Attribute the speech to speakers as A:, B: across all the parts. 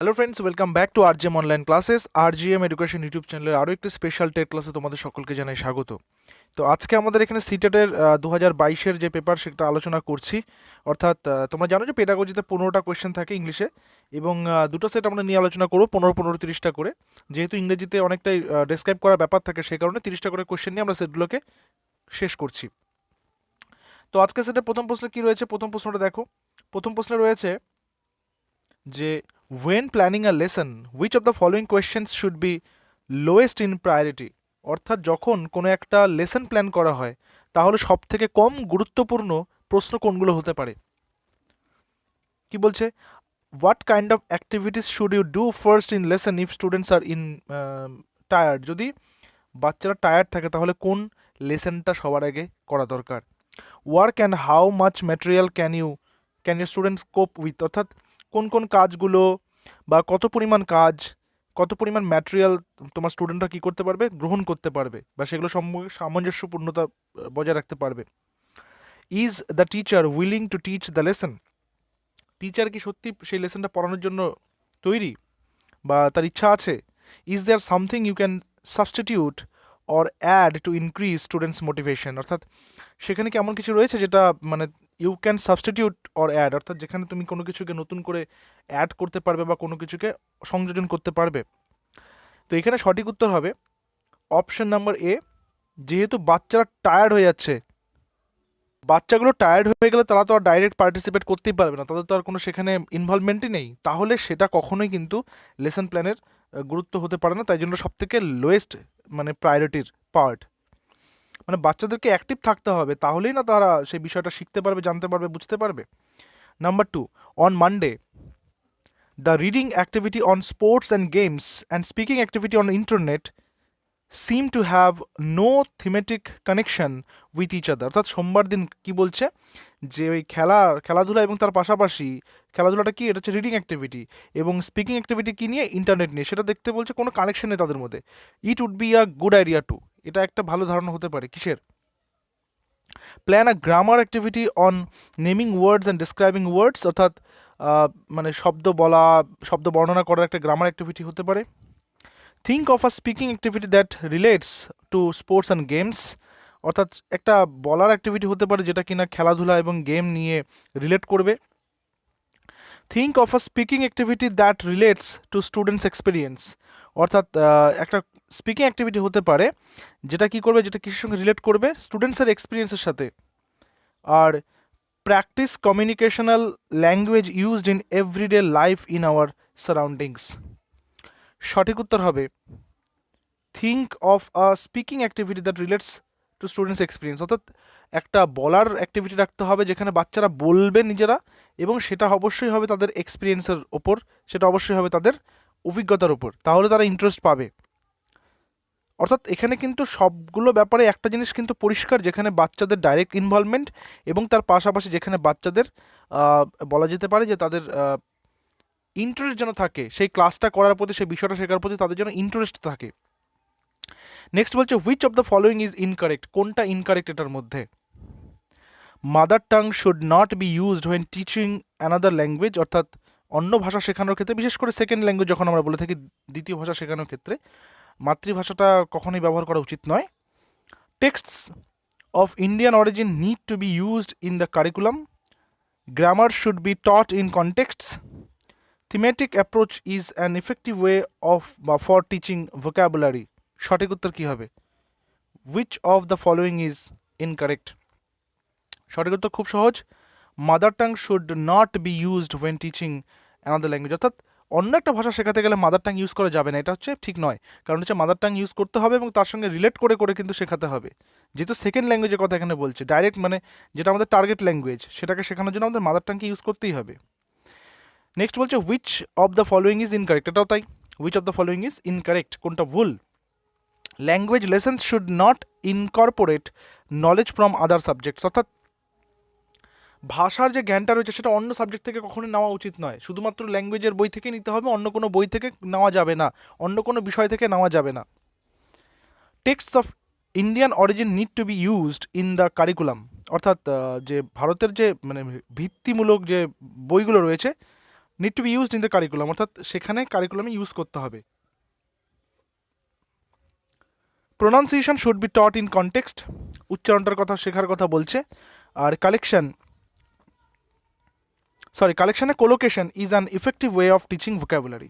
A: Hello friends, welcome back to RGM online classes. RGM education YouTube চ্যানেলের আরও একটি special TET ক্লাসে তোমাদের সকলকে জানাই স্বাগত। তো আজকে আমাদের এখানে সিটেটের 2022-এর যে পেপার সেটা আলোচনা করছি। অর্থাৎ তোমরা জানো যে পেডাগজিতে 15টা কোয়েশ্চেন থাকে ইংলিশে, এবং দুটো সেট আমরা নিয়ে আলোচনা করবো, 15 30টা করে। যেহেতু ইংরেজিতে অনেকটাই ডেসক্রাইব করার ব্যাপার থাকে, সেই কারণে 30টা করে কোয়েশ্চেন নিয়ে আমরা সেটগুলোকে শেষ করছি। তো আজকে সেটের প্রথম প্রশ্ন কী রয়েছে, প্রথম প্রশ্নটা দেখো। প্রথম প্রশ্নে রয়েছে যে when planning a lesson which of the following questions should be lowest in priority। অর্থাৎ যখন কোনো একটা লেসন প্ল্যান করা হয় তাহলে সব থেকে কম গুরুত্বপূর্ণ প্রশ্ন কোনগুলো হতে পারে। কি বলছে, what kind of activities should you do first in lesson if students are in tired. যদি বাচ্চারা টায়ার্ড থাকে তাহলে কোন লেসনটা সবার আগে করা দরকার। Work and how much material can you students cope with. অর্থাৎ কোন কোন কাজগুলো বা কত পরিমাণ কাজ, কত পরিমাণ ম্যাটেরিয়াল তোমার স্টুডেন্টরা কী করতে পারবে, গ্রহণ করতে পারবে, বা সেগুলো সম্পর্কে সামঞ্জস্যপূর্ণতা বজায় রাখতে পারবে। Is the teacher willing to teach the lesson. Teacher কি সত্যি সেই লেসনটা পড়ানোর জন্য তৈরি বা তার ইচ্ছা আছে। Is there something you can substitute or add to increase students motivation. অর্থাৎ সেখানে কি এমন কিছু রয়েছে যেটা মানে you can substitute or add, অর্থাৎ যেখানে তুমি কোনো কিছুকে নতুন করে অ্যাড করতে পারবে বা কোনো কিছুকে সংযোজন করতে পারবে। তো এখানে সঠিক উত্তর হবে অপশন নাম্বার এ। যেহেতু বাচ্চারা টায়ার্ড হয়ে যাচ্ছে, বাচ্চাগুলো টায়ার্ড হয়ে গেলে তারা তো আর ডাইরেক্ট পার্টিসিপেট করতেই পারবে না, তাদের তো আর কোনো সেখানে ইনভলভমেন্টই নেই, তাহলে সেটা কখনোই কিন্তু লেসন প্ল্যানের গুরুত্ব হতে পারে না। তাই জন্য সবথেকে লোয়েস্ট মানে প্রায়োরিটির পার্ট, মানে বাচ্চাদেরকে অ্যাক্টিভ থাকতে হবে, তাহলেই না তারা সেই বিষয়টা শিখতে পারবে, জানতে পারবে, বুঝতে পারবে। Number 2, on Monday the reading activity on sports and games and speaking activity on internet seem to have no thematic connection with each other. অর্থাৎ সোমবার দিন কি বলছে যে ওই খেলাধুলা এবং তার পাশাপাশি খেলাধুলাটা কি, এটা হচ্ছে রিডিং অ্যাক্টিভিটি, এবং স্পিকিং অ্যাক্টিভিটি কী নিয়ে, ইন্টারনেট নিয়ে, সেটা দেখতে বলছে কোনো কানেকশন নেই তাদের মধ্যে। It would be a good idea to, এটা একটা ভালো ধারণা হতে পারে কিসের, plan a grammar activity on naming words and describing words. অর্থাৎ মানে শব্দ বলা, শব্দ বর্ণনা করার একটা গ্রামার অ্যাক্টিভিটি হতে পারে। Think of a speaking activity that relates two sports and games. অর্থাৎ একটা বলার অ্যাক্টিভিটি হতে পারে যেটা কিনা খেলাধুলা এবং গেম নিয়ে রিলেট করবে। Think of a speaking activity that relates to students experience. অর্থাৎ একটা স্পিকিং অ্যাক্টিভিটি হতে পারে যেটা কি করবে, যেটা কিসের সঙ্গে রিলেট করবে, স্টুডেন্টসের এক্সপিরিয়েন্সের সাথে। আর practice communicational language used in everyday life in our surroundings. সঠিক উত্তর হবে think of a speaking activity that relates to students experience. অর্থাৎ একটা বলার অ্যাক্টিভিটি রাখতে হবে যেখানে বাচ্চারা বলবে নিজেরা, এবং সেটা অবশ্যই হবে তাদের এক্সপিরিয়েন্সের ওপর, সেটা অবশ্যই হবে তাদের অভিজ্ঞতার ওপর, তাহলে তারা ইন্টারেস্ট পাবে। অর্থাৎ এখানে কিন্তু সবগুলো ব্যাপারে একটা জিনিস কিন্তু পরিষ্কার, যেখানে বাচ্চাদের ডাইরেক্ট ইনভলভমেন্ট এবং তার পাশাপাশি যেখানে বাচ্চাদের বলা যেতে পারে যে তাদের ইন্টারেস্ট যেন থাকে সেই ক্লাসটা করার প্রতি, সেই বিষয়টা শেখার প্রতি তাদের যেন ইন্টারেস্ট থাকে। নেক্সট বলছে which of the following is incorrect. কোনটা ইনকারেক্ট এটার মধ্যে। Mother tongue should not be used when teaching another language. অর্থাৎ অন্য ভাষা শেখানোর ক্ষেত্রে, বিশেষ করে সেকেন্ড ল্যাঙ্গুয়েজ যখন আমরা বলে থাকি, দ্বিতীয় ভাষা শেখানোর ক্ষেত্রে মাতৃভাষাটা কখনোই ব্যবহার করা উচিত নয়। Texts of Indian origin need to be used in the curriculum. Grammar should be taught in contexts. Thematic approach is an effective way of বা ফর টিচিং ভোকাবুলারি। সঠিক উত্তর কী হবে, which of the following is incorrect. সঠিক উত্তর খুব সহজ, mother tongue should not be used when teaching another language. অর্থাৎ অন্য একটা ভাষা শেখাতে গেলে মাদার টাং ইউজ করা যাবে না, এটা হচ্ছে ঠিক নয়। কারণ হচ্ছে মাদার টাং ইউজ করতে হবে এবং তার সঙ্গে রিলেট করে করে কিন্তু শেখাতে হবে। যেহেতু সেকেন্ড ল্যাঙ্গুয়েজের কথা এখানে বলছে, ডাইরেক্ট মানে যেটা আমাদের টার্গেট ল্যাঙ্গুয়েজ, সেটাকে শেখানোর জন্য আমাদের মাদার টাংকে ইউজ করতেই হবে। নেক্সট বলছে which of the following is incorrect. এটাও তাই, which of the following is incorrect, কোনটা ভুল। Language lessons should not incorporate knowledge from other subjects. অর্থাৎ ভাষার যে জ্ঞানটা রয়েছে সেটা অন্য সাবজেক্ট থেকে কখনোই নেওয়া উচিত নয়, শুধুমাত্র ল্যাঙ্গুয়েজের বই থেকে নিতে হবে, অন্য কোনো বই থেকে নেওয়া যাবে না, অন্য কোনো বিষয় থেকে নেওয়া যাবে না। Texts of Indian origin need to be used in the curriculum. অর্থাৎ যে ভারতের যে মানে ভিত্তিমূলক যে বইগুলো রয়েছে need to be used in the curriculum, অর্থাৎ সেখানে কারিকুলামে ইউজ করতে হবে। Pronunciation should be taught in context, উচ্চারণটার কথা শেখার কথা বলছে। আর কালেকশনে collocation is an effective way of teaching vocabulary.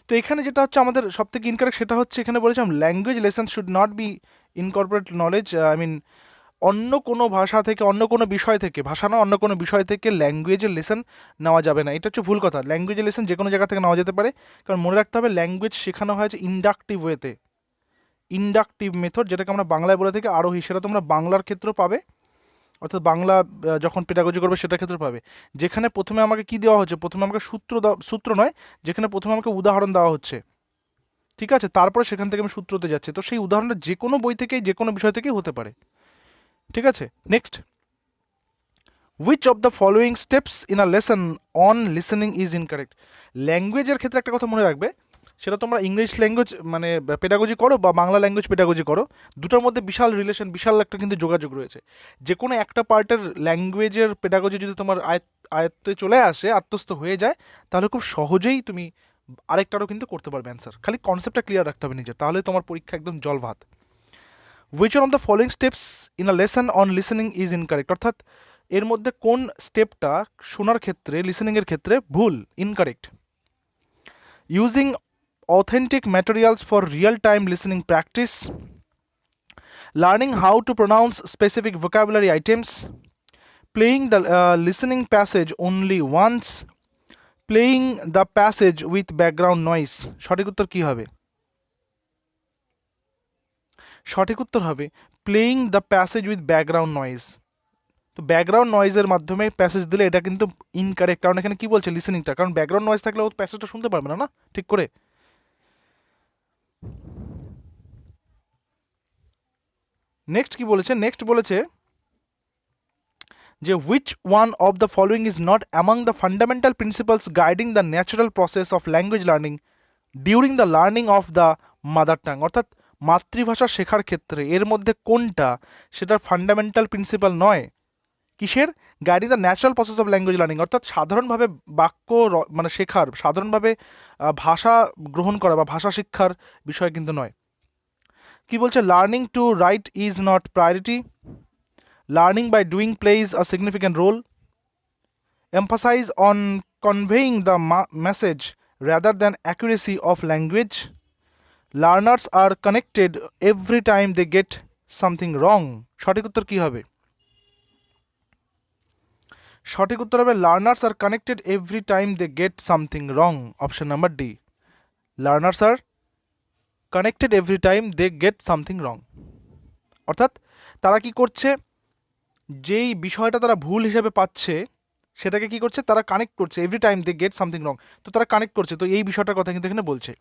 A: তো এখানে যেটা হচ্ছে আমাদের সব থেকে ইনকারেক্ট সেটা হচ্ছে এখানে বলেছিলাম language lesson should not be incorporate knowledge, I mean অন্য কোনো ভাষা থেকে, অন্য কোনো বিষয় থেকে, ভাষা না অন্য কোনো বিষয় থেকে ল্যাঙ্গুয়েজের লেসন নেওয়া যাবে না। এটা হচ্ছে ভুল কথা। ল্যাঙ্গুয়েজের লেসন যে কোনো জায়গা থেকে নেওয়া যেতে পারে, কারণ মনে রাখতে হবে ল্যাঙ্গুয়েজ শেখানো হয়েছে ইন্ডাকটিভ ওয়েতে, ইন্ডাকটিভ মেথড, যেটাকে আমরা বাংলায় বলে থাকি আরোহী। সেটা তোমরা বাংলার ক্ষেত্রেও পাবে, অর্থাৎ বাংলা যখন পেডাগজি করবে সেটার ক্ষেত্রে পাবে, যেখানে প্রথমে আমাকে কি দেওয়া হচ্ছে, প্রথমে আমাকে সূত্র নয়, যেখানে প্রথমে আমাকে উদাহরণ দেওয়া হচ্ছে, ঠিক আছে, তারপরে সেখান থেকে আমি সূত্রতে যাচ্ছি। তো সেই উদাহরণটা যে কোনো বই থেকেই, যে কোনো বিষয় থেকেই হতে পারে, ঠিক আছে। Next, which of the following steps in a lesson on listening is incorrect. ল্যাঙ্গুয়েজের ক্ষেত্রে একটা কথা মনে রাখবে, সেটা তোমরা ইংলিশ ল্যাঙ্গুয়েজ মানে পেডাগজি করো বা বাংলা ল্যাঙ্গুয়েজ পেডাগজি করো, দুটোর মধ্যে বিশাল রিলেশন, বিশাল একটা কিন্তু যোগাযোগ রয়েছে। যে কোনো একটা পার্টের ল্যাঙ্গুয়েজের পেডাগজি যদি তোমার আয়ত্তে চলে আসে, আত্মস্থ হয়ে যায়, তাহলে খুব সহজেই তুমি আরেকটারও কিন্তু করতে পারবে অ্যান্সার। খালি কনসেপ্টটা ক্লিয়ার রাখতে হবে নিজের, তাহলে তোমার পরীক্ষা একদম জল ভাত। Which one of the following steps in a lesson on listening is incorrect, অর্থাৎ এর মধ্যে কোন স্টেপটা শোনার ক্ষেত্রে, লিসেনিংয়ের ক্ষেত্রে ভুল, incorrect. Using authentic materials for real-time listening practice, learning how to pronounce specific vocabulary items, playing the listening passage only once, playing the passage with background noise। সঠিক উত্তর কি হবে? সঠিক উত্তর হবে playing the passage with background noise. তো background নয়েজের মাধ্যমে passage দিলে এটা কিন্তু ইনকারেক্ট, কারণ এখানে কি বলছে লিসেনিংটা, কারণ ব্যাকগ্রাউন্ড নয়েজ থাকলে ও প্যাসেজটা শুনতে পারবে না, না ঠিক করে। নেক্সট কি বলেছে? নেক্সট বলেছে যে which one of the following is not among the fundamental principles guiding the natural process of language learning during the learning of the mother tongue, অর্থাৎ মাতৃভাষা শেখার ক্ষেত্রে এর মধ্যে কোনটা সেটার ফান্ডামেন্টাল প্রিন্সিপাল নয়, কিসের? Guiding the natural process of language learning, অর্থাৎ সাধারণভাবে বাক্য মানে শেখার, সাধারণভাবে ভাষা গ্রহণ করা বা ভাষা শিক্ষার বিষয় কিন্তু নয়। কি বলছে? Learning to write is not priority, learning by doing plays a significant role, emphasise on conveying the message rather than accuracy of language, learners are connected every time they get something wrong. সঠিক উত্তর কী হবে? সঠিক উত্তর হবে learners are connected every time they get something wrong, option number D. Learners are connected every time they get something wrong, অর্থাৎ তারা কি করছে, যেই বিষয়টা তারা ভুল হিসেবে পাচ্ছে সেটাকে কি করছে, তারা কানেক্ট করছে, every time they get something wrong, তো তারা কানেক্ট করছে। তো এই বিষয়টার কথা কিন্তু এখানে বলছে।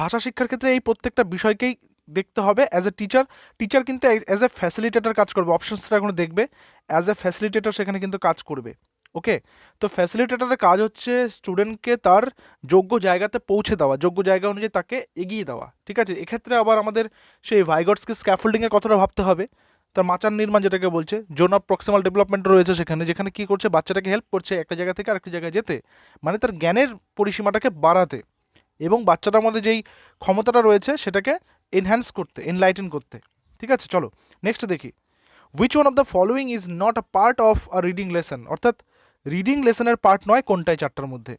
A: ভাষা শিক্ষার ক্ষেত্রে এই প্রত্যেকটা বিষয়কেই দেখতে হবে অ্যাজ এ টিচার। টিচার কিন্তু অ্যাজ এ ফ্যাসিলিটেটর কাজ করবে, অপশনসটা এখন দেখবে, অ্যাজ এ ফ্যাসিলিটেটর সেখানে কিন্তু কাজ করবে। ওকে, তো ফ্যাসিলিটেটরের কাজ হচ্ছে স্টুডেন্টকে তার যোগ্য জায়গাতে পৌঁছে দেওয়া, যোগ্য জায়গা অনুযায়ী তাকে এগিয়ে দেওয়া, ঠিক আছে। এক্ষেত্রে আবার আমাদের সেই ভাইগটসকে স্ক্যাফোল্ডিংয়ের কথাটা ভাবতে হবে, তার মাচার নির্মাণ যেটাকে বলছে, জোন অফ প্রক্সিমাল ডেভেলপমেন্ট রয়েছে সেখানে, যেখানে কী করছে, বাচ্চাটাকে হেল্প করছে একটা জায়গা থেকে আরেকটা জায়গায় যেতে, মানে তার জ্ঞানের পরিসীমাটাকে বাড়াতে এবং বাচ্চাটার মধ্যে যেই ক্ষমতাটা রয়েছে সেটাকে এনহ্যান্স করতে, এনলাইটেন করতে, ঠিক আছে। চলো নেক্সট দেখি, which one of the following is not a part of a reading lesson, অর্থাৎ রিডিং লেসনের পার্ট নয় কোনটাই চারটার মধ্যে?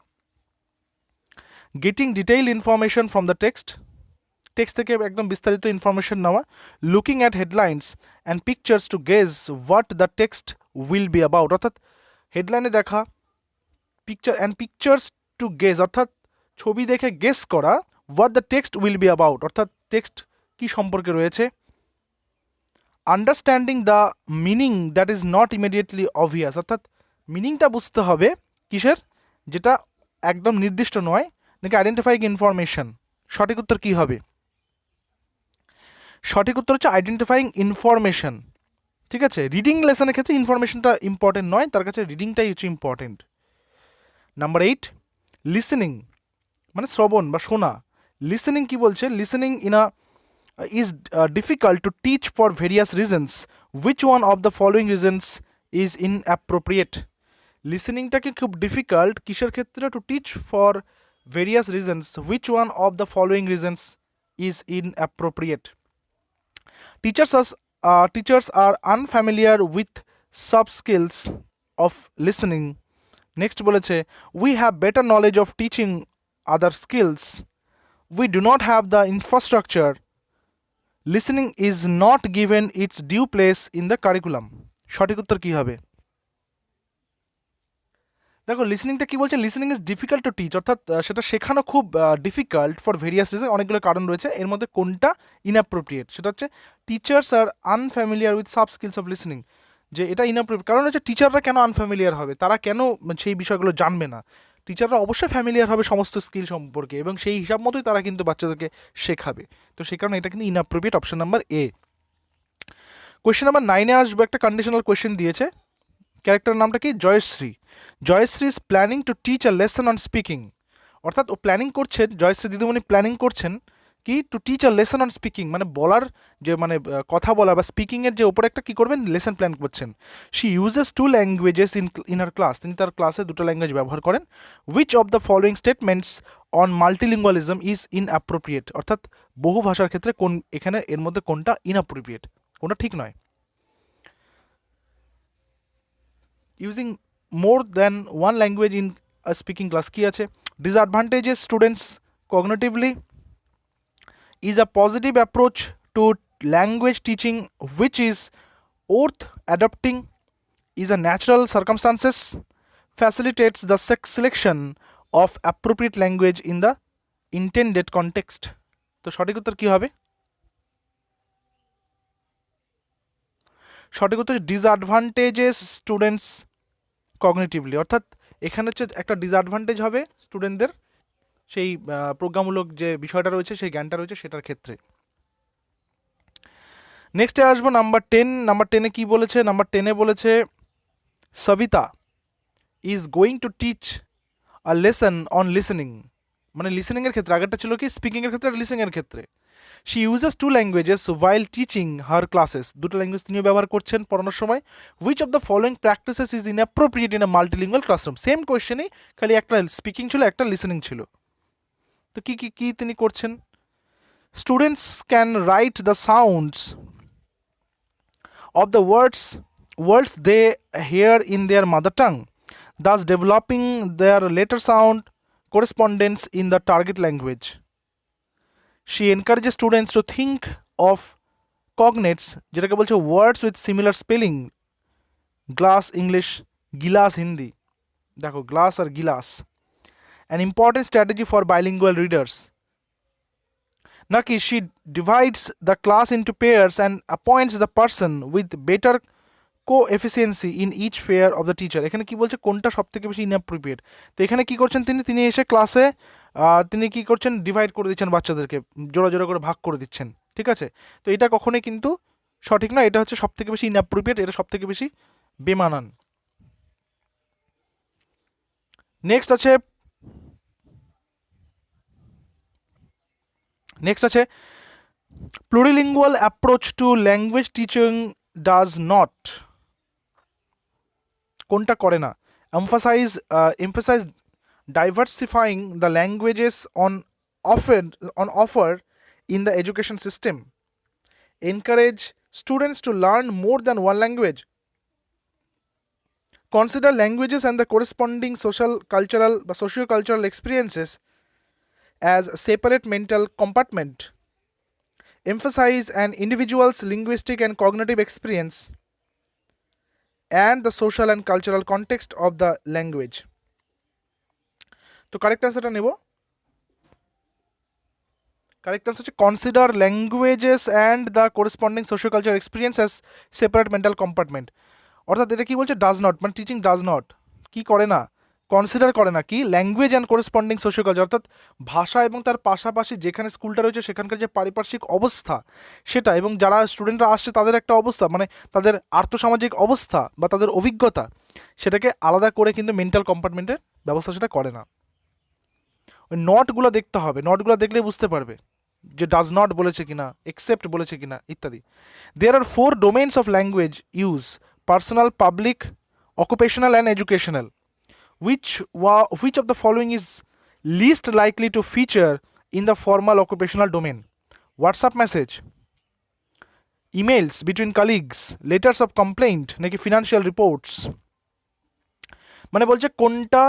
A: Getting detail information from the text, text থেকে একদম বিস্তারিত ইনফরমেশন নেওয়া, looking at headlines and pictures to gauge what the text will be about, অর্থাৎ হেডলাইনে দেখা, picture and pictures to gauge, অর্থাৎ ছবি দেখে গেস করা, what the text will be about, অর্থাৎ টেক্সট কী সম্পর্কে রয়েছে, understanding the meaning that is not immediately obvious, অর্থাৎ মিনিংটা বুঝতে হবে কিসের, যেটা একদম নির্দিষ্ট নয়, নাকি আইডেন্টিফাইং ইনফরমেশন। সঠিক উত্তর কী হবে? সঠিক উত্তর হচ্ছে আইডেন্টিফাইং ইনফরমেশন, ঠিক আছে। রিডিং লেসনের ক্ষেত্রে ইনফরমেশনটা ইম্পর্টেন্ট নয়, তার কাছে রিডিংটাই হচ্ছে ইম্পর্টেন্ট। নাম্বার 8, লিসেনিং মানে শ্রবণ বা শোনা। লিসেনিং কি বলছে? Listening in a is difficult to teach for various reasons, which one of the following reasons is inappropriate. লিসেনিংটাকে খুব ডিফিকাল্ট কিসের ক্ষেত্রে? To teach for various reasons, which one of the following reasons is inappropriate? Teachers are teachers are unfamiliar with sub skills of listening. Next বলেছে we have better knowledge of teaching other skills, we do not have the infrastructure, listening is not given it's due place in the curriculum. সঠিক উত্তর কী হবে? দেখো লিসেনিংটা কি বলছে, listening is difficult to teach, অর্থাৎ সেটা শেখানো খুব ডিফিকাল্ট ফর ভেরিয়াস রিজন, অনেকগুলো কারণ রয়েছে। এর মধ্যে কোনটা ইনঅ্যাপ্রোপ্রিয়েট? সেটা হচ্ছে teachers are unfamiliar with sub skills of listening, যে এটা ইনঅ্যাপ্রোপ্রিয়েট। কারণ হচ্ছে টিচাররা কেন আনফ্যামিলিয়ার হবে, তারা কেন সেই বিষয়গুলো জানবে না? টিচাররা অবশ্যই ফ্যামিলিয়ার হবে সমস্ত স্কিল সম্পর্কে, এবং সেই হিসাব মতোই তারা কিন্তু বাচ্চাদেরকে শেখাবে। তো সেই কারণে এটা কিন্তু inappropriate, option number A. Question number 9-এ আসবে, একটা কন্ডিশনাল কোয়েশ্চেন দিয়েছে। ক্যারেক্টার নামটা কি? Jayashri. Jayashri is planning to teach a lesson on speaking, অর্থাৎ ও প্ল্যানিং করছেন, জয়শ্রী দিদিমণি প্ল্যানিং করছেন কি? To teach a lesson on speaking, মানে বলার যে মানে কথা বলা বা স্পিকিংয়ের যে ওপরে একটা কী করবেন, লেসন প্ল্যান করছেন। She uses 2 languages in her class, তিনি তার ক্লাসে 2টো ল্যাঙ্গুয়েজ ব্যবহার করেন। Which of the following statements on মাল্টিলিঙ্গুয়ালিজম is inappropriate, অর্থাৎ বহু ভাষার ক্ষেত্রে কোন, এখানে এর মধ্যে কোনটা ইনঅ্যাপ্রোপ্রিয়েট, কোনটা ঠিক নয়? Using more than one language in a speaking class কী আছে? Disadvantages students cognitively, is a positive approach to language teaching which is worth adopting, is a natural circumstances, facilitates the selection of appropriate language in the intended context। তো সঠিক উত্তর কী হবে? সঠিক উত্তর disadvantages students কগনিটিভলি, অর্থাৎ এখানে হচ্ছে একটা ডিসঅ্যাডভান্টেজ হবে স্টুডেন্টদের সেই প্রজ্ঞামূলক যে বিষয়টা রয়েছে, সেই জ্ঞানটা রয়েছে সেটার ক্ষেত্রে। নেক্সটে আসবো নাম্বার 10। নাম্বার 10-এ কী বলেছে? নাম্বার 10-এ বলেছে Sabita is going to teach a lesson on listening, মানে লিসেনিংয়ের ক্ষেত্রে, আগেরটা ছিল কি স্পিকিংয়ের ক্ষেত্রে, লিসেনিংয়ের ক্ষেত্রে। She uses 2 languages while teaching her classes, 2টো ল্যাঙ্গুয়েজ তিনিও ব্যবহার করছেন পড়ানোর সময়। Which of the following practices is inappropriate in a multilingual classroom, same কোয়েশ্চেনই, খালি একটা স্পিকিং ছিল, একটা লিসেনিং ছিল। তো কী কী কী তিনি করছেন? Students can write the sounds of the words they hear in their mother tongue, thus developing their later sound correspondence in the target language. She encourages students to think of cognates, যেটাকে বলছে words with similar spelling, glass English, gilas Hindi, দেখো glass R gilas, an important strategy for bilingual readers. Naki, she divides the class into pairs and appoints the person with better co-efficiency in each pair of the teacher। এখানে কি বলছে, কোনটা সব থেকে বেশি inappropriate? তো এখানে কি করছেন তিনি? তিনি এসে ক্লাসে তিনি কি করছেন, ডিভাইড করে দিচ্ছেন বাচ্চাদেরকে, জোড়া জোড়া করে ভাগ করে দিচ্ছেন, ঠিক আছে? তো এটা কখনোই কিন্তু সঠিক না, এটা হচ্ছে সব থেকে বেশি ইনঅ্যাপ্রোপ্রিয়েট, এটা সব থেকে বেশি বেমানান। নেক্সট আছে plurilingual approach to language teaching does not, কোনটা করে না? emphasize diversifying the languages on offer in the education system, encourage students to learn more than one language, consider languages and the corresponding socio-cultural experiences as separate mental compartment, emphasize an individual's linguistic and cognitive experience and the social and cultural context of the language। তো correct আনসারটা নেব। Correct answer হচ্ছে consider languages and the corresponding socio culture experience as separate mental compartment, অর্থাৎ এটা কি বলছে? Does not, মানে teaching does not কি করে না, কনসিডার করে না কি language and corresponding socio culture, অর্থাৎ ভাষা এবং তার পাশাপাশি যেখানে স্কুলটা রয়েছে সেখানকার যে পারিপার্শ্বিক অবস্থা সেটা, এবং যারা স্টুডেন্টরা আসছে তাদের একটা অবস্থা, মানে তাদের আর্থসামাজিক অবস্থা বা তাদের অভিজ্ঞতা, সেটাকে আলাদা করে কিন্তু মেন্টাল কম্পার্টমেন্টের ব্যবস্থা সেটা করে না। ওই নটগুলো দেখতে হবে, নটগুলো দেখলে বুঝতে পারবে যে ডাজ নট বলেছে কিনা, এক্সেপ্ট বলেছে কিনা ইত্যাদি। দেয়ার আর 4 domains of language use: personal, public, occupational and educational. Which of the following is least likely to feature in the formal occupational domain? WhatsApp message, emails between colleagues, letters of complaint নাকি financial reports? মানে বলছে কোনটা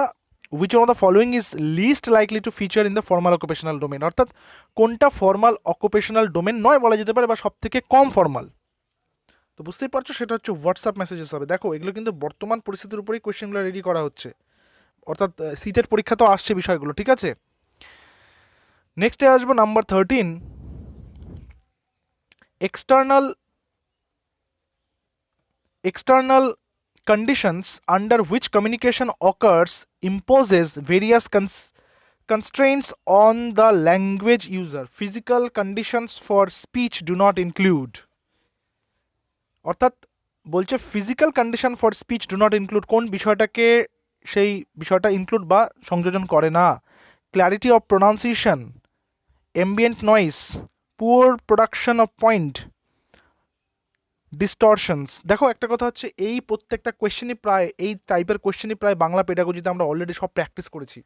A: which one of the following is least likely to feature in the formal occupational domain, অর্থাৎ কোনটা formal occupational domain নয় বলা যেতে পারে বা সব থেকে কম ফর্মাল। তো বুঝতেই পারছো সেটা হচ্ছে হোয়াটসঅ্যাপ মেসেজেস হবে। দেখো এগুলো কিন্তু বর্তমান পরিস্থিতির উপরেই কোয়েশ্চেনগুলো রেডি করা হচ্ছে, অর্থাৎ সিটের পরীক্ষা তো আসছে বিষয়গুলো, ঠিক আছে। নেক্সটে আসবো number 13, external conditions under which communication occurs imposes various constraints on the language user. Physical conditions for speech do not include. অর্থাৎ বলছে physical condition for speech do not include কোন বিষয়টাকে সেই বিষয়টা ইনক্লুড বা সংযোজন করে না? Clarity of pronunciation, ambient noise, poor production of point, distortions. দেখো একটা কথা হচ্ছে এই প্রত্যেকটা কোয়েশ্চেনই প্রায় এই টাইপের কোয়েশ্চেনই প্রায় বাংলা পেডাগজিতে আমরা অলরেডি সব প্র্যাকটিস করেছি,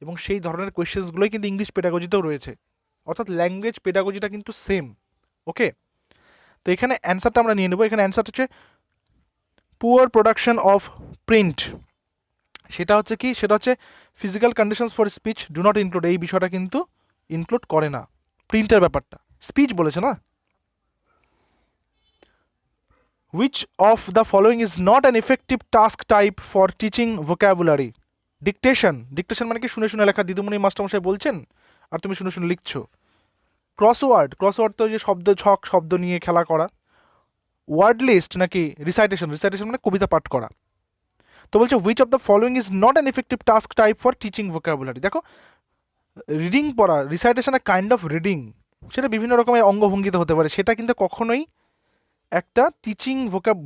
A: এবং সেই ধরনের কোয়েশ্চেন্সগুলোই কিন্তু ইংলিশ পেডাগজিতেও রয়েছে, অর্থাৎ ল্যাঙ্গুয়েজ পেডাগজিটা কিন্তু সেম। ওকে, তো এখানে অ্যান্সারটা আমরা নিয়ে নেব। এখানে অ্যান্সার হচ্ছে পুয়ার প্রোডাকশন অফ প্রিন্ট। সেটা হচ্ছে কি, সেটা হচ্ছে physical conditions for speech do not include, এই বিষয়টা কিন্তু ইনক্লুড করে না প্রিন্টের ব্যাপারটা, স্পিচ বলেছে না। Which of the following is not an effective task type for teaching vocabulary? Dictation মানে কি শুনে শুনে লেখা, দিদিমণি মাস্টারমশাই বলছেন আর তুমি শুনে শুনে লিখছো। ক্রসওয়ার্ড তো যে শব্দ নিয়ে খেলা করা। ওয়ার্ড লিস্ট নাকি রিসাইটেশন মানে কবিতা পাঠ করা। তো বলছে which of the following is not an effective task type for teaching vocabulary? দেখো রিডিং পড়া, রিসাইটেশন কাইন্ড অফ রিডিং, সেটা বিভিন্ন রকমের অঙ্গভঙ্গিতে হতে পারে, সেটা কিন্তু কখনোই একটা টিচিং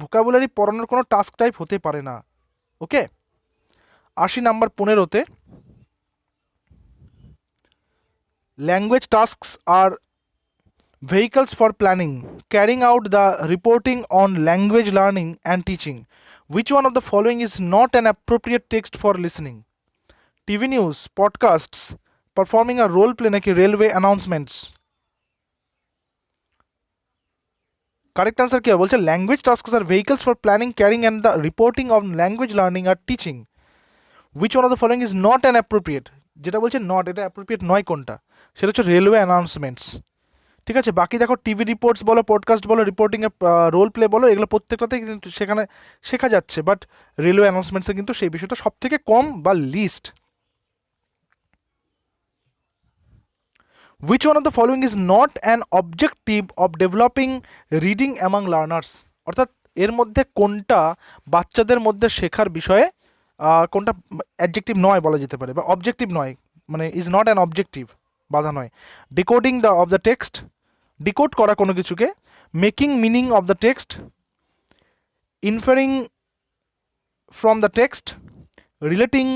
A: ভোকাবুলারি পড়ানোর কোনো টাস্ক টাইপ হতে পারে না। ওকে, আসি নাম্বার 15তে। Language tasks are vehicles for planning, carrying out the reporting on language learning and teaching. Which one of the following is not an appropriate text for listening? TV news, podcasts, performing a role play নাকি railway announcements? Correct answer কি হবে? বলছে language tasks are vehicles for planning, carrying and the reporting of language learning are teaching. Which one of the following is not an appropriate, যেটা বলছে not, এটা appropriate নয় কোনটা, সেটা হচ্ছে রেলওয়ে অ্যানাউন্সমেন্টস। ঠিক আছে, বাকি দেখো টিভি রিপোর্টস বলো, পডকাস্ট বলো, রিপোর্টিংয়ে রোল প্লে বলো, এগুলো প্রত্যেকটাতেই কিন্তু সেখানে শেখা যাচ্ছে, বাট রেলওয়ে অ্যানাউন্সমেন্টসে কিন্তু সেই বিষয়টা সব থেকে কম বা list. Which one of the following is not an objective of developing reading among learners? অর্থাৎ এর মধ্যে কোনটা বাচ্চাদের মধ্যে শেখার বিষয়ে কোনটা অ্যাডজেক্টিভ নয় বলা যেতে পারে, বা অবজেক্টিভ নয়, মানে ইজ নট অ্যান অবজেক্টিভ, বাধা নয়। Decoding of the text, decode করা কোনো কিছুকে, making meaning of the text, inferring from the text, relating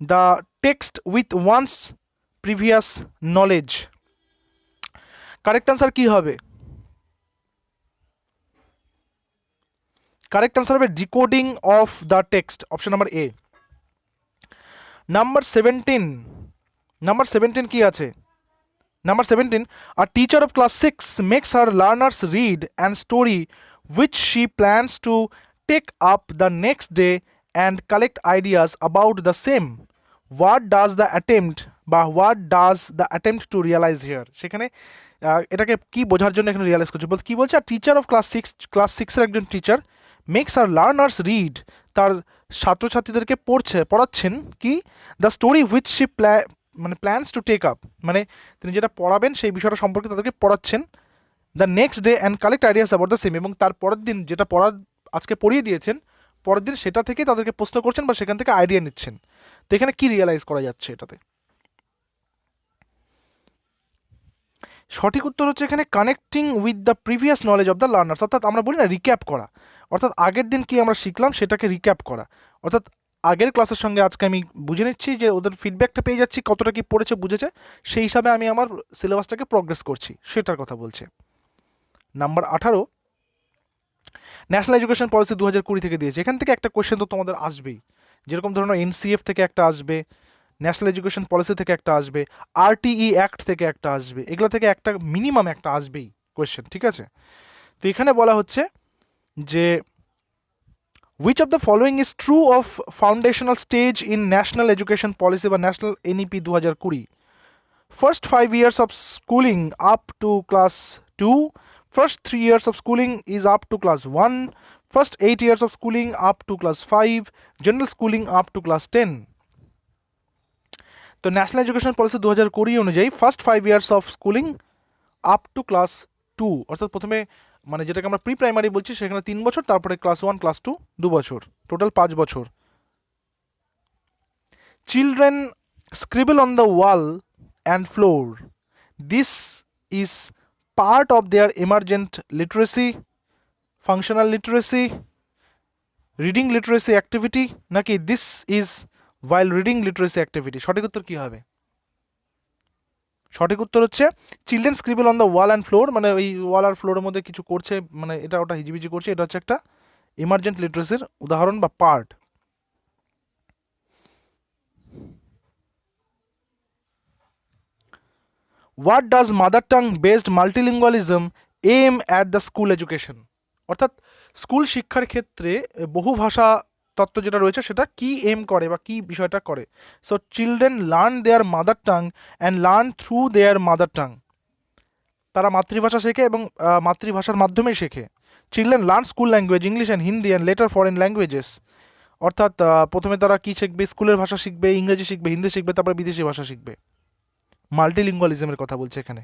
A: the text with one's previous knowledge. Correct answer কি হবে? কারেক্ট আনসার হবে decoding of the text, option number A. Number 17 কি আছে? Number 17, a teacher of class 6 makes her learners read an story which she plans to take up the next day and collect ideas about the same. What does the attempt to realize here? সেখানে এটাকে কি বোঝার জন্য এখানে realise করছে, বলতে কি বলছে? টিচার অফ ক্লাস 6 একজন teacher makes are learners read, তার ছাত্রছাত্রীদেরকে পড়াচ্ছেন কি, the story which she plans to take up, মানে তিনি যেটা পড়াবেন সেই বিষয়টা সম্পর্কে তাদেরকে পড়াচ্ছেন, the next day and collect ideas about the same, এবং তার পরের দিন যেটা আজকে পড়িয়ে দিয়েছেন, পরের দিন সেটা থেকে তাদেরকে প্রশ্ন করছেন বা সেখান থেকে আইডিয়া নিচ্ছেন। তো এখানে কি রিয়েলাইজ করা যাচ্ছে এটাতে? সঠিক উত্তর হচ্ছে এখানে connecting with the previous knowledge of the learners, অর্থাৎ আমরা বলি না রিক্যাপ করা, অর্থাৎ আগের দিন কি আমরা শিখলাম সেটাকে রিক্যাপ করা, অর্থাৎ আগের ক্লাসের সঙ্গে আজকে আমি বুঝে নিচ্ছি যে ওদের ফিডব্যাকটা পেয়ে যাচ্ছি, কতটা কি পড়েছে বুঝেছে, সেই হিসাবে আমি আমার সিলেবাসটাকে প্রোগ্রেস করছি, সেটার কথা বলছে। নাম্বার 18, ন্যাশনাল এডুকেশন পলিসি 2020 থেকে দিয়েছে। এখান থেকে একটা কোশ্চেন তো তোমাদের আসবেই, যেরকম ধরনের এনসিএফ থেকে একটা আসবে, ন্যাশনাল এডুকেশন পলিসি থেকে একটা আসবে, আরটিই অ্যাক্ট থেকে একটা আসবে, এগুলো থেকে একটা মিনিমাম একটা আসবেই কোয়েশ্চেন, ঠিক আছে? তো এখানে বলা হচ্ছে যে which of the following is true of foundational stage in national education policy বা national NEP 2020? First 5 years of schooling up to class 2, first 3 years of schooling is up to class 1, first 8 years of schooling up to class 5, general schooling up to class 10. তো national education policy 2020 অনুযায়ী first 5 years of schooling up to class 2, অর্থাৎ প্রথমে মানে যেটাকে আমরা pre primary বলছি সেখানে 3 বছর, তারপরে ক্লাস 1 ক্লাস 2 2 বছর, টোটাল 5 বছর। Children scribble on the wall and floor, this is part of their emergent literacy, functional literacy, reading literacy activity, নাকি this is while reading literacy activity? সঠিক উত্তর কী হবে? সঠিক উত্তর হচ্ছে children scribble on the wall and floor, মানে ওই ওয়াল আর ফ্লোরের মধ্যে কিছু করছে, মানে এটা ওটা হিজিবিজি করছে, এটা হচ্ছে একটা ইমার্জেন্ট লিটারেসির উদাহরণ বা part. What does mother tongue based multilingualism aim at the school education? অর্থাৎ স্কুল শিক্ষার ক্ষেত্রে বহু ভাষা তত্ত্ব যেটা রয়েছে সেটা কি এম করে বা কি বিষয়টা করে? So children learn there mother tongue and learn through there mother tongue, তারা মাতৃভাষা শেখে এবং মাতৃভাষার মাধ্যমেই শেখে। Children learn school language English and Hindi and letter foreign languages, অর্থাৎ প্রথমে তারা কী শিখবে? স্কুলের ভাষা শিখবে, ইংরেজি শিখবে, হিন্দি শিখবে, তারপরে বিদেশি ভাষা শিখবে। মাল্টিলিঙ্গুয়ালিজমের কথা বলছে এখানে।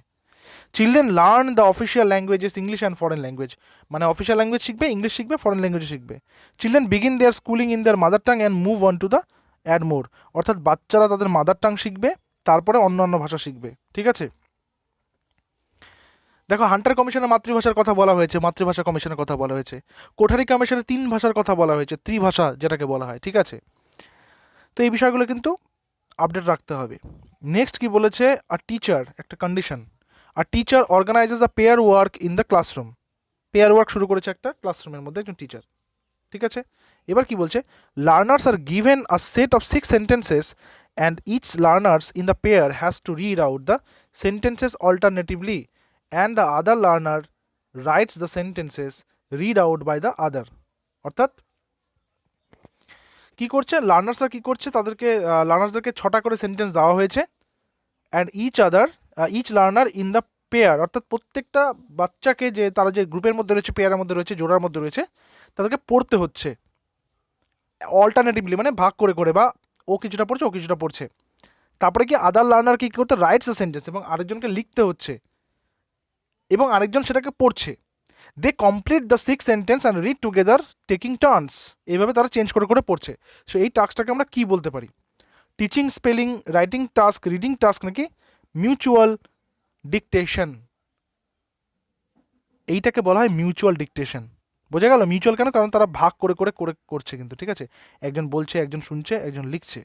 A: Children learn the official languages English and foreign language, মানে অফিসিয়াল ল্যাঙ্গুয়েজ শিখবে, ইংলিশ শিখবে, ফরেন ল্যাঙ্গুয়েজ শিখবে। Children begin their schooling in their mother tongue and move on to the add more, অর্থাৎ বাচ্চারা তাদের মাদার টাং শিখবে, তারপরে অন্য ভাষা শিখবে, ঠিক আছে? দেখো, হান্টার কমিশনের মাতৃভাষার কথা বলা হয়েছে, মাতৃভাষা কমিশনের কথা বলা হয়েছে। কোঠারি কমিশনের 3 ভাষার কথা বলা হয়েছে, ত্রিভাষা যেটাকে বলা হয়, ঠিক আছে? তো এই বিষয়গুলো কিন্তু আপডেট রাখতে হবে। নেক্সট কি বলেছে? আ টিচার, একটা condition, a teacher organises a pair work in the classroom, pair work শুরু করেছে একটা ক্লাসরুমের মধ্যে একজন টিচার, ঠিক আছে? এবার কি বলছে? Learners are given a set of 6 sentences and each learners in the pair has to read out the sentences alternatively and the other learner writes the sentences read out by the other. অর্থাৎ কী করছে লার্নার্সরা, কী করছে? তাদেরকে লার্নার্সদেরকে 6টা করে sentence দেওয়া হয়েছে, and each learner in the pair, অর্থাৎ প্রত্যেকটা বাচ্চাকে, যে তারা যে গ্রুপের মধ্যে রয়েছে, পেয়ারের মধ্যে রয়েছে, জোড়ার মধ্যে রয়েছে, তাদেরকে পড়তে হচ্ছে অল্টারনেটিভলি, মানে ভাগ করে করে, বা ও কিছুটা পড়ছে, ও কিছুটা পড়ছে। তারপরে কি আদার লার্নার কী করতে? রাইটস দ্য সেন্টেন্স, এবং আরেকজনকে লিখতে হচ্ছে এবং আরেকজন সেটাকে পড়ছে। They complete the 6 sentence and read together taking turns, এইভাবে তারা চেঞ্জ করে করে পড়ছে। সো এই টাস্কটাকে আমরা কী বলতে পারি? Teaching, spelling, writing task, reading task, নাকি মিউচুয়াল ডিকটেশন? এইটাকে বলা হয় মিউচুয়াল ডিকটেশন। বোঝা গেল? মিউচুয়াল কেন? কারণ তারা ভাগ করে করে করে করছে কিন্তু, ঠিক আছে? একজন বলছে, একজন শুনছে, একজন লিখছে।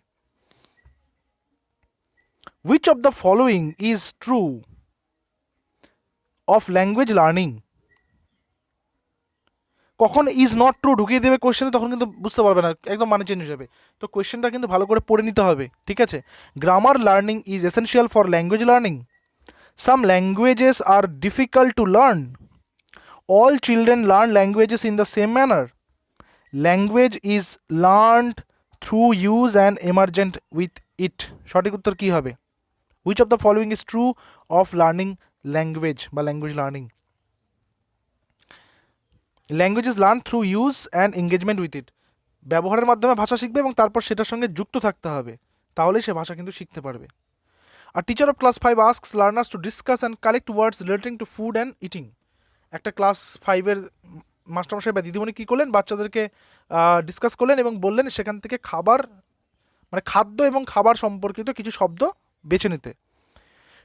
A: Which of the following is true of language learning? কখন ইজ নট ট্রু ঢুকিয়ে দেবে কোয়েশ্চেনে, তখন কিন্তু বুঝতে পারবে না, একদম মানে চেঞ্জ হয়ে যাবে। তো কোয়েশ্চেনটা কিন্তু ভালো করে পড়ে নিতে হবে, ঠিক আছে? Grammar learning is essential for language learning, some languages are difficult to learn, all children learn languages in the same manner, language is learned through use and emergent with it? সঠিক উত্তর কি হবে? which of the following is true of learning language বা language learning? language is learned through use and engagement with it, ব্যবহারের মাধ্যমে ভাষা শিখবে এবং তারপর সেটার সঙ্গে যুক্ত থাকতে হবে, তাহলেই সে ভাষা কিন্তু শিখতে পারবে। A teacher of class 5 asks learners to discuss and collect words relating to food and eating, একটা ক্লাস 5-এর মাস্টারমশাই বা দিদিমণি কী করলেন? বাচ্চাদেরকে ডিসকাস করলেন এবং বললেন সেখান থেকে খাবার, মানে খাদ্য এবং খাবার সম্পর্কিত কিছু শব্দ বেছে নিতে।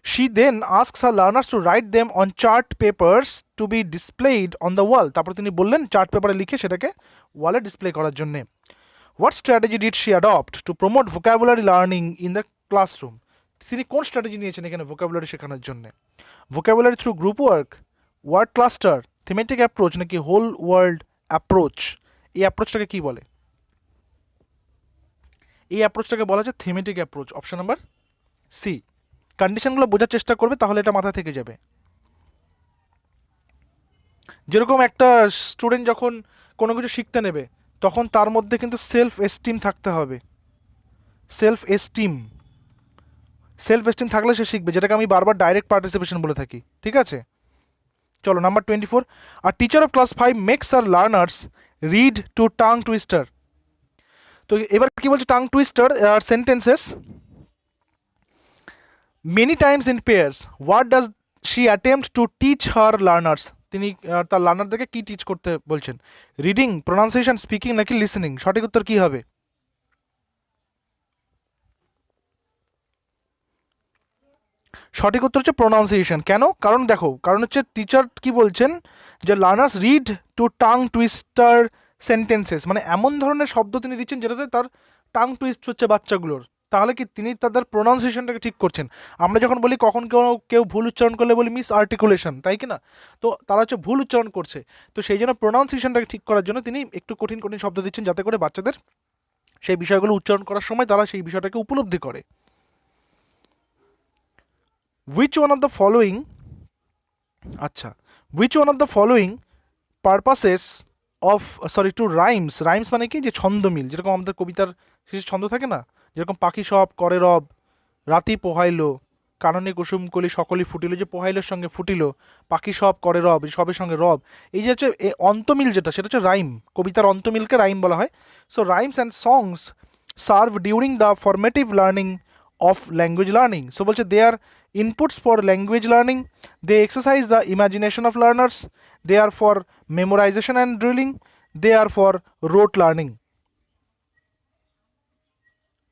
A: She then asks her learners to write them on chart papers to be displayed on the wall, তারপর তিনি বললেন চার্ট পেপারে লিখে সেটাকে ওয়ালে ডিসপ্লে করার জন্যে। What strategy did she adopt to promote vocabulary learning in the classroom? তিনি কোন স্ট্র্যাটেজি নিয়েছেন এখানে ভোকাবুলারি শেখানোর জন্যে? Vocabulary through group work, word cluster, thematic approach নাকি হোল ওয়ার্ল্ড অ্যাপ্রোচ? এই অ্যাপ্রোচটাকে কি বলে? এই অ্যাপ্রোচটাকে বলা হচ্ছে thematic approach, option number C. কন্ডিশনগুলো বোঝার চেষ্টা করবে, তাহলে এটা মাথা থেকে যাবে। যেরকম একটা স্টুডেন্ট যখন কোনো কিছু শিখতে নেবে, তখন তার মধ্যে কিন্তু সেলফ এস্টিম থাকতে হবে। সেলফ এস্টিম থাকলে সে শিখবে, যেটাকে আমি বারবার ডাইরেক্ট পার্টিসিপেশন বলে থাকি। ঠিক আছে, চলো নাম্বার 24। আর teacher of class 5 makes are learners read two tongue twister. তো এবার কি বলছে? Tongue twister are sentences many times in pairs, what does she attempt to teach her learners? তিনি তার লার্নারদেরকে কি টিচ করতে বলছেন? রিডিং, প্রোনাউন্সিয়েশন, স্পিকিং নাকি লিসেনিং? সঠিক উত্তর কি হবে? সঠিক উত্তর হচ্ছে প্রোনাউন্সিয়েশন। কেন? কারণ দেখো, কারণ হচ্ছে টিচার কি বলছেন যে learners read two tongue twister sentences, মানে এমন ধরনের শব্দ তিনি দিচ্ছেন যেটাতে তার টাং টুইস্ট হচ্ছে বাচ্চাগুলোর। তাহলে কি তিনি তাদের প্রোনাউন্সিয়েশনটাকে ঠিক করছেন। আমরা যখন বলি কখন কেউ ভুল উচ্চারণ করলে বলি মিস আর্টিকুলেশন, তাই কি না? তো তারা হচ্ছে ভুল উচ্চারণ করছে, তো সেই জন্য প্রোনাউন্সিয়েশনটাকে ঠিক করার জন্য তিনি একটু কঠিন কঠিন শব্দ দিচ্ছেন, যাতে করে বাচ্চাদের সেই বিষয়গুলো উচ্চারণ করার সময় তারা সেই বিষয়টাকে উপলব্ধি করে। which one of the following আচ্ছা which one of the following purposes of two rhymes মানে কি? যে ছন্দমিল, যেরকম আমাদের কবিতার শেষে ছন্দ থাকে না, যেরকম পাখি সব করে রব, রাতি পোহাইলো, কাননে কুসুম কলি সকলই ফুটিল, যে পোহাইলোর সঙ্গে ফুটিল, পাখি সব করে রব, সবের সঙ্গে রব, এই যে হচ্ছে অন্তমিল যেটা, সেটা হচ্ছে রাইম। কবিতার অন্তমিলকে রাইম বলা হয়। So rhymes and songs serve during the formative learning of language learning. So বলছে they R inputs for language learning, they exercise the imagination of learners, they are for memorization and drilling, they are for rote learning.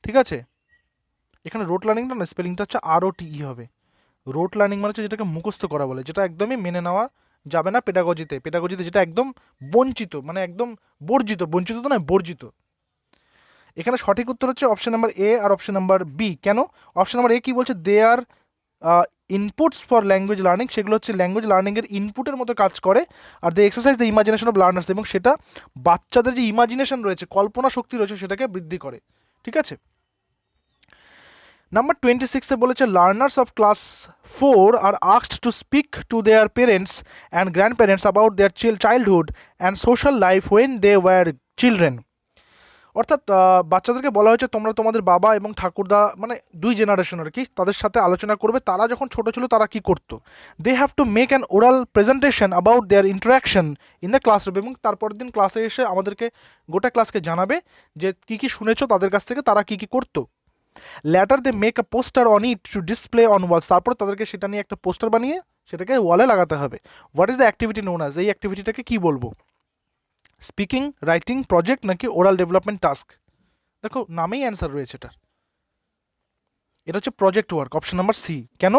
A: ঠিক আছে, এখানে রোট লার্নিংটা না, স্পেলিংটা হচ্ছে ROTE হবে। রোট learning মানে হচ্ছে যেটাকে মুখস্থ করা বলে, যেটা একদমই মেনে নেওয়া যাবে না পেডাগজিতে যেটা একদম বঞ্চিত, মানে একদম বর্জিত তো নয়, বর্জিত। এখানে সঠিক উত্তর হচ্ছে অপশন নাম্বার এ আর অপশন নাম্বার বি। কেন? অপশন নাম্বার এ কি বলছে? They are inputs for language learning, সেগুলো হচ্ছে ল্যাঙ্গুয়েজ লার্নিংয়ের ইনপুটের মতো কাজ করে। আর they exercise the imagination of learners, এবং সেটা বাচ্চাদের যে ইমাজিনেশন রয়েছে, কল্পনা শক্তি রয়েছে, সেটাকে বৃদ্ধি করে। ঠিক আছে, নাম্বার 26-এ বলেছে learners of class 4 are asked to speak to their parents and grandparents about their childhood and social life when they were children. অর্থাৎ বাচ্চাদেরকে বলা হয়েছে তোমরা তোমাদের বাবা এবং ঠাকুরদা, মানে দুই জেনারেশন আর কি, তাদের সাথে আলোচনা করবে তারা যখন ছোট ছিল তারা কি করতো। They have to make an oral presentation about their interaction in the classroom, এবং তারপরের দিন ক্লাসে এসে আমাদেরকে গোটা ক্লাসকে জানাবে যে কী কী শুনেছো তাদের কাছ থেকে, তারা কী কী করতো। Later they make a poster on it to display on walls, তারপরে তাদেরকে সেটা নিয়ে একটা পোস্টার বানিয়ে সেটাকে ওয়ালে লাগাতে হবে। What is the activity known as, এই অ্যাক্টিভিটিটাকে কী বলবো? স্পিকিং, রাইটিং, প্রজেক্ট নাকি ওরাল ডেভেলপমেন্ট টাস্ক? দেখো নামেই অ্যান্সার রয়েছে এটার, এটা হচ্ছে project work, option number C. কেন?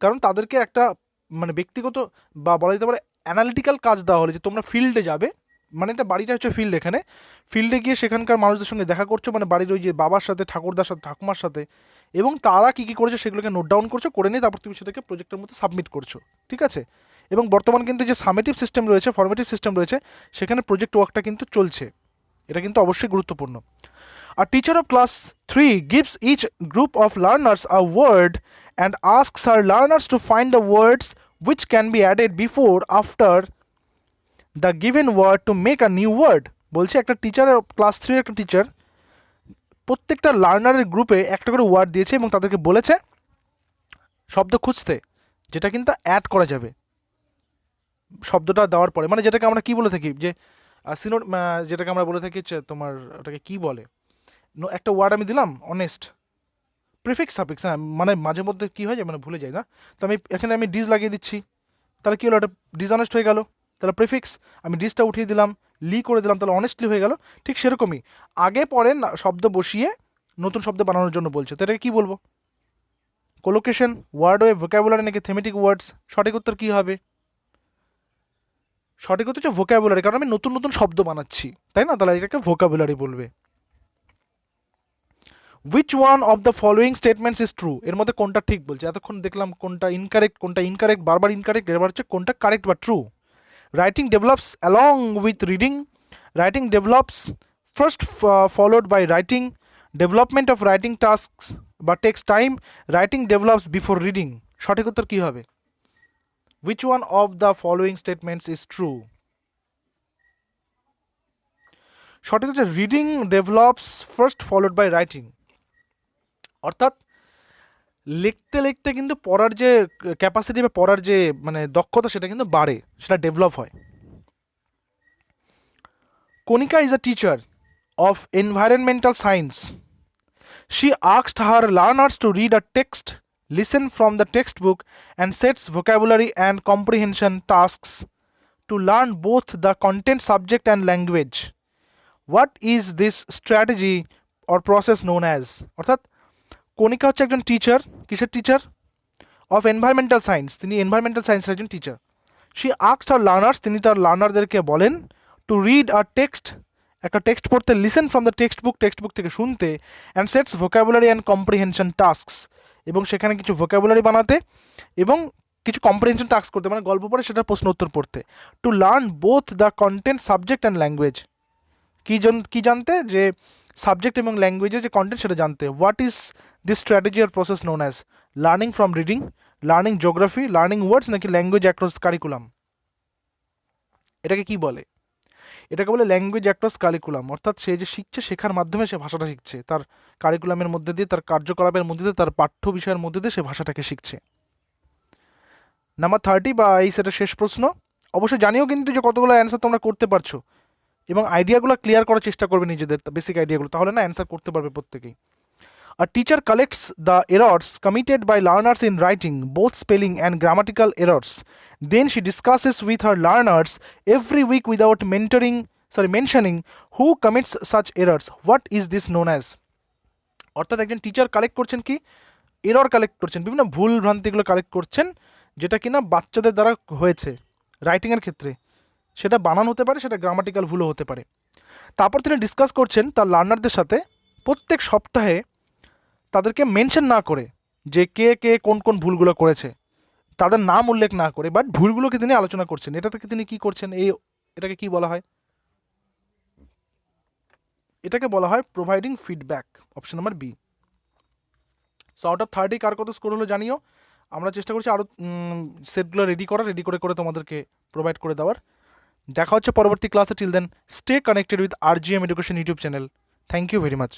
A: কারণ তাদেরকে একটা মানে ব্যক্তিগত বা বলা যেতে পারে অ্যানালিটিক্যাল কাজ দেওয়া হলো, যে তোমরা ফিল্ডে যাবে, মানে এটা বাড়িটা হচ্ছে ফিল্ড, এখানে ফিল্ডে গিয়ে সেখানকার মানুষদের সঙ্গে দেখা করছো, মানে বাড়ির ওই যে বাবার সাথে, ঠাকুরদার সাথে, ঠাকুমার সাথে, এবং তারা কী কী করেছে সেগুলোকে নোট ডাউন করছো, করে নিয়ে তারপর তুমি সেটাকে প্রজেক্টের মধ্যে সাবমিট করছো। ঠিক আছে, এবং বর্তমান কিন্তু যে সামেটিভ সিস্টেম রয়েছে, ফর্মেটিভ সিস্টেম রয়েছে, সেখানে প্রজেক্ট ওয়ার্কটা কিন্তু চলছে, এটা কিন্তু অবশ্যই গুরুত্বপূর্ণ। A teacher of class 3 gives each group of learners a word and asks her learners to find the words which can be added before after the given word to make a new word. বলছে একটা teacher, class 3 একটা teacher প্রত্যেকটা লার্নারের গ্রুপে একটা করে word দিয়েছে এবং তাদেরকে বলেছে শব্দ খুঁজতে, যেটা কিন্তু অ্যাড করা যাবে শব্দটা দেওয়ার পরে, মানে যেটাকে আমরা কি বলে থাকি, যে যেটাকে আমরা বলে থাকি তোমার ওটাকে কি বলে, একটা ওয়ার্ড আমি দিলাম অনেস্ট, প্রিফিক্স সাফিক্স, হ্যাঁ, মানে মাঝে মধ্যে কী হয় যায়, মানে ভুলে যায় না, তো এখানে আমি ডিজ লাগিয়ে দিচ্ছি, তাহলে কী হলো, এটা ডিসঅনেস্ট হয়ে গেল, তাহলে প্রিফিক্স আমি ডিজটা উঠিয়ে দিলাম, লি করে দিলাম, তাহলে অনেস্টলি হয়ে গেল। ঠিক সেরকমই আগে পরে শব্দ বসিয়ে নতুন শব্দ বানানোর জন্য বলছে, তো এটাকে কী বলবো? কোলোকেশন, ওয়ার্ড ওয়ে, ভোকাবুলারি নাকি থেমেটিক ওয়ার্ডস? সঠিক উত্তর কী হবে? সঠিক উত্তর হচ্ছে ভোকাবুলারি, কারণ আমি নতুন নতুন শব্দ বানাচ্ছি, তাই না? তাহলে এটাকে ভোকাবুলারি বলবে। Which one of the following statements is true, এর মধ্যে কোনটা ঠিক বলছে? এতক্ষণ দেখলাম কোনটা ইনকারেক্ট, বারবার ইনকারেক্ট, এবার হচ্ছে কোনটা কারেক্ট বা true. Writing develops along with reading. Writing develops first followed by writing. Development of writing tasks but takes time. Writing develops before reading. সঠিক উত্তর কি হবে? Which one of the following statements is true? সঠিক হচ্ছে reading develops first followed by writing. অর্থাৎ লিখতে লিখতে কিন্তু পড়ার যে ক্যাপাসিটি বা পড়ার যে মানে দক্ষতা সেটা কিন্তু বাড়ে, সেটা ডেভেলপ হয়। Kanika is a teacher of environmental science. She asked her learners to read a text, listen from the textbook, and sets vocabulary and comprehension tasks to learn both the content, subject, and language. What is this strategy or process known as? অর্থাৎ কণিকা হচ্ছে একজন teacher, কিসের teacher? Of environmental science, তিনি environmental সায়েন্সের একজন teacher. She asked her learners, তিনি তার লার্নারদেরকে বলেন টু রিড আ টেক্সট, একটা টেক্সট পড়তে, listen from the text book থেকে শুনতে, and sets vocabulary and comprehension tasks, এবং সেখানে কিছু ভোকাবুলারি বানাতে এবং কিছু কম্প্রিহেনশন টাস্ক করতে, মানে গল্প পড়ে সেটা প্রশ্ন উত্তর পড়তে। To learn both the content, subject and language, কি জানতে? যে সাবজেক্ট এবং ল্যাঙ্গুয়েজের যে কন্টেন্ট সেটা জানতে। হোয়াট ইজ দিস স্ট্র্যাটেজি আর process known as? Learning from reading, learning geography, learning words, নাকি ল্যাঙ্গুয়েজ অ্যাক্রস কারিকুলাম? এটাকে কি বলে? এটাকে বলে ল্যাঙ্গুয়েজ অ্যাক্রস কারিকুলাম। অর্থাৎ সে যে শিখছে, শেখার মাধ্যমে সে ভাষাটা শিখছে, তার কারিকুলামের মধ্যে দিয়ে, তার কার্যকলাপের মধ্যে দিয়ে, তার পাঠ্য বিষয়ের মধ্যে দিয়ে সে ভাষাটাকে শিখছে। নাম্বার 30 বা এই সেটা শেষ প্রশ্ন। অবশ্যই জানিও কিন্তু যে কতগুলো অ্যান্সার তোমরা করতে পারছো, এবং আইডিয়াগুলো ক্লিয়ার করার চেষ্টা করবে নিজেদের, বেসিক আইডিয়াগুলো, তাহলে না অ্যান্সার করতে পারবে প্রত্যেকেই। A teacher collects the errors committed by learners in writing, both spelling and grammatical errors. Then she discusses with her learners every week without mentioning who commits such errors. What is this known as? অর্থাৎ একজন teacher collect করছেন কি? Error collect করছেন, বিভিন্ন ভুল ভ্রান্তিগুলো collect করছেন, যেটা কিনা বাচ্চাদের দ্বারা হয়েছে রাইটিংয়ের ক্ষেত্রে। সেটা বানান হতে পারে, সেটা গ্রামাটিক্যাল ভুলও হতে পারে। তারপর তিনি ডিসকাস করছেন তার লার্নারদের সাথে প্রত্যেক সপ্তাহে, তাদেরকে মেনশন না করে যে কে কে কোন কোন ভুলগুলো করেছে, তাদের নাম উল্লেখ না করে, বাট ভুলগুলোকে তিনি আলোচনা করছেন। এটা থেকে তিনি কি করছেন? এটাকে কি বলা হয়? এটাকে বলা হয় providing feedback, option number B. So out of 30 কার কত স্কোর হলো জানিও। আমরা চেষ্টা করছি আরও সেটগুলো রেডি করে তোমাদেরকে প্রোভাইড করে দেওয়ার। দেখা হচ্ছে পরবর্তী ক্লাসে। Till then stay connected with RGM education YouTube channel. Thank you very much.